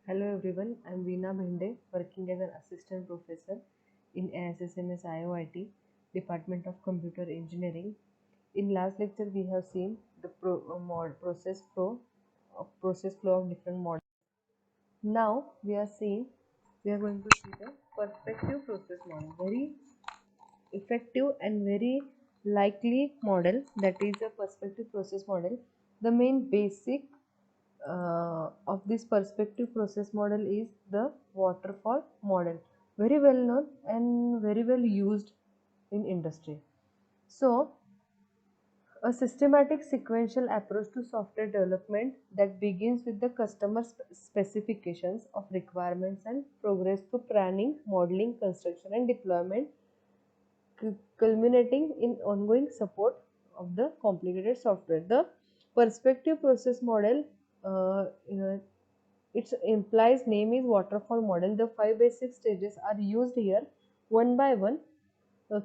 Hello everyone, I'm Veena Bhende, working as an assistant professor in ASSMS IOIT, Department of Computer Engineering. In last lecture, we have seen the process flow of different models. Now we are going to see the perspective process model, very effective and very likely model, that is a perspective process model. The main basic of this perspective process model is the waterfall model, very well known and very well used in industry. So a systematic sequential approach to software development that begins with the customer specifications of requirements and progress through planning, modeling, construction and deployment, culminating in ongoing support of the complicated software. The perspective process model, its implies name is waterfall model. The five basic stages are used here one by one,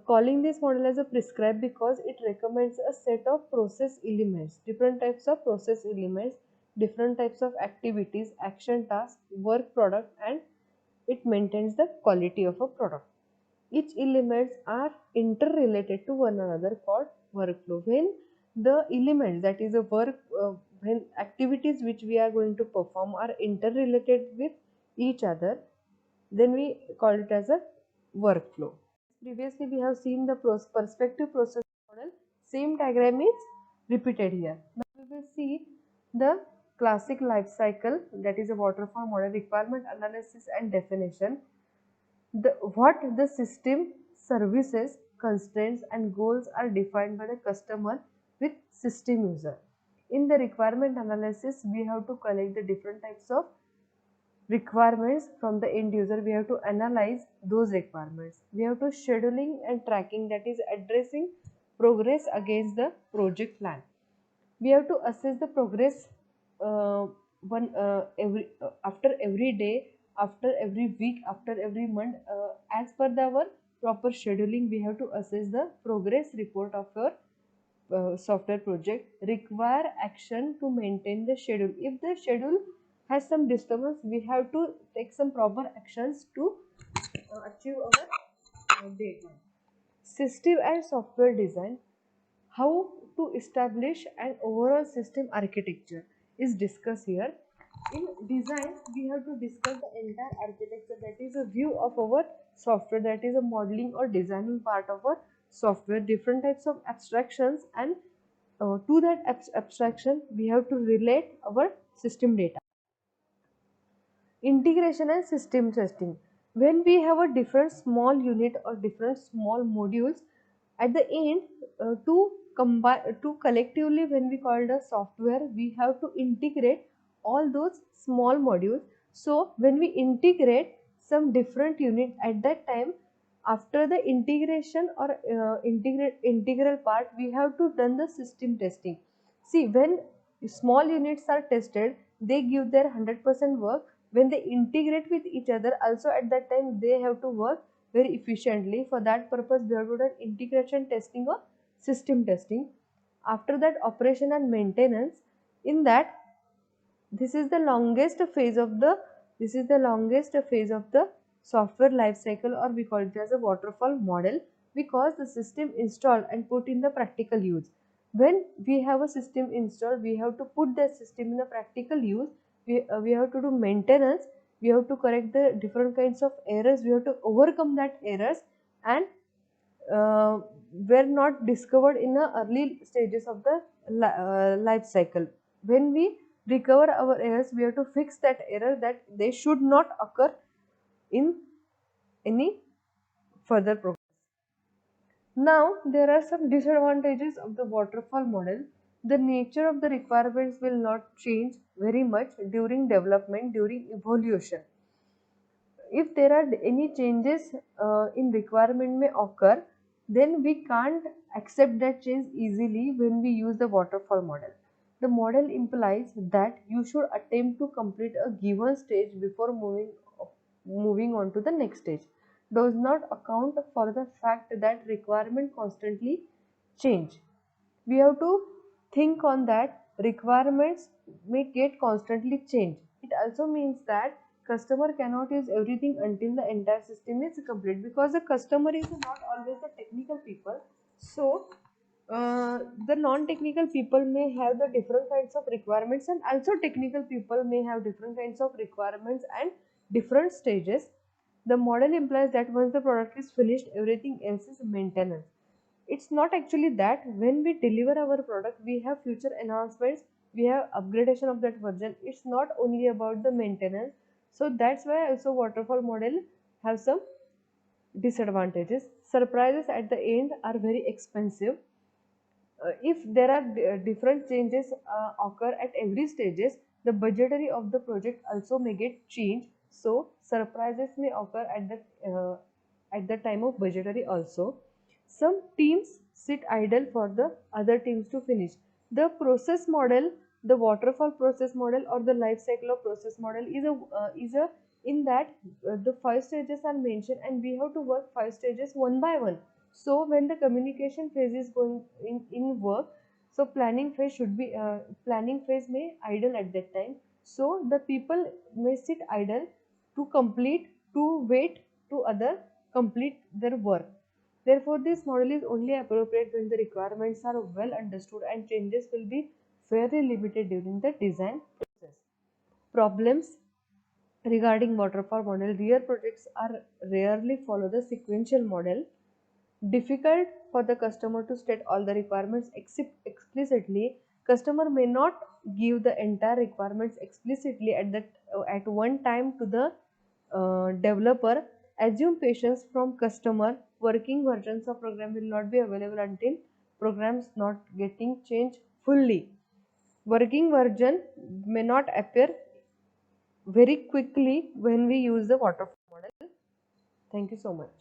calling this model as a prescribed because it recommends a set of process elements, different types of process elements, different types of activities, action tasks, work product, and it maintains the quality of a product. Each elements are interrelated to one another called workflow. When the elements, that is a work, when activities which we are going to perform are interrelated with each other, then we call it as a workflow. Previously we have seen the perspective process model. Same diagram is repeated here. Now we will see the classic life cycle, that is a waterfall model, requirement analysis and definition. What the system services, constraints and goals are defined by the customer with system user. In the requirement analysis, we have to collect the different types of requirements from the end user. We have to analyze those requirements. We have to scheduling and tracking, that is addressing progress against the project plan. We have to assess the progress one every after every day, after every week, after every month, as per our proper scheduling. We have to assess the progress report of your software project. Require action to maintain the schedule. If the schedule has some disturbance, we have to take some proper actions to achieve our deadline. System and software design, how to establish an overall system architecture is discussed here. In design, we have to discuss the entire architecture, that is a view of our software, that is a modeling or designing part of our software, different types of abstractions, and to that abstraction we have to relate our system data. Integration and system testing, when we have a different small unit or different small modules, at the end, to combine, to collectively, when we call the software, we have to integrate all those small modules. So when we integrate some different unit, at that time, after the integration or integral part, we have to done the system testing. See, when small units are tested, they give their 100% work. When they integrate with each other also, at that time they have to work very efficiently. For that purpose, we have to do integration testing or system testing. After that, operation and maintenance. In that, this is the longest phase of the software life cycle, or we call it as a waterfall model, because the system installed and put in the practical use. When we have a system installed, we have to put that system in a practical use. We have to do maintenance, we have to correct the different kinds of errors, we have to overcome that errors, and were not discovered in the early stages of the life cycle. When we recover our errors, we have to fix that error, that they should not occur in any further progress. Now, there are some disadvantages of the waterfall model. The nature of the requirements will not change very much during development, during evolution. If there are any changes in requirement may occur, then we can't accept that change easily when we use the waterfall model. The model implies that you should attempt to complete a given stage before moving on to the next stage. Does not account for the fact that requirement constantly change. We have to think on that requirements may get constantly changed. It also means that customer cannot use everything until the entire system is complete, because the customer is not always the technical people. So the non-technical people may have the different kinds of requirements, and also technical people may have different kinds of requirements and different stages. The model implies that once the product is finished, everything else is maintenance. It's not actually that. When we deliver our product, we have future enhancements, we have upgradation of that version. It's not only about the maintenance. So that's why also waterfall model have some disadvantages. Surprises at the end are very expensive. If there are different changes occur at every stages, the budgetary of the project also may get changed. So surprises may occur at the time of budgetary also. Some teams sit idle for the other teams to finish. The process model, the waterfall process model or the life cycle of process model is a in that the five stages are mentioned, and we have to work five stages one by one. So when the communication phase is going in work, so planning phase may idle at that time. So the people may sit idle to wait to other complete their work. Therefore, this model is only appropriate when the requirements are well understood and changes will be fairly limited during the design process. Problems regarding waterfall model: real projects are rarely follow the sequential model. Difficult for the customer to state all the requirements explicitly. Customer may not give the entire requirements explicitly at one time to the developer. Assume patience from customer. Working versions of program will not be available until programs not getting changed fully. Working version may not appear very quickly when we use the waterfall model. Thank you so much.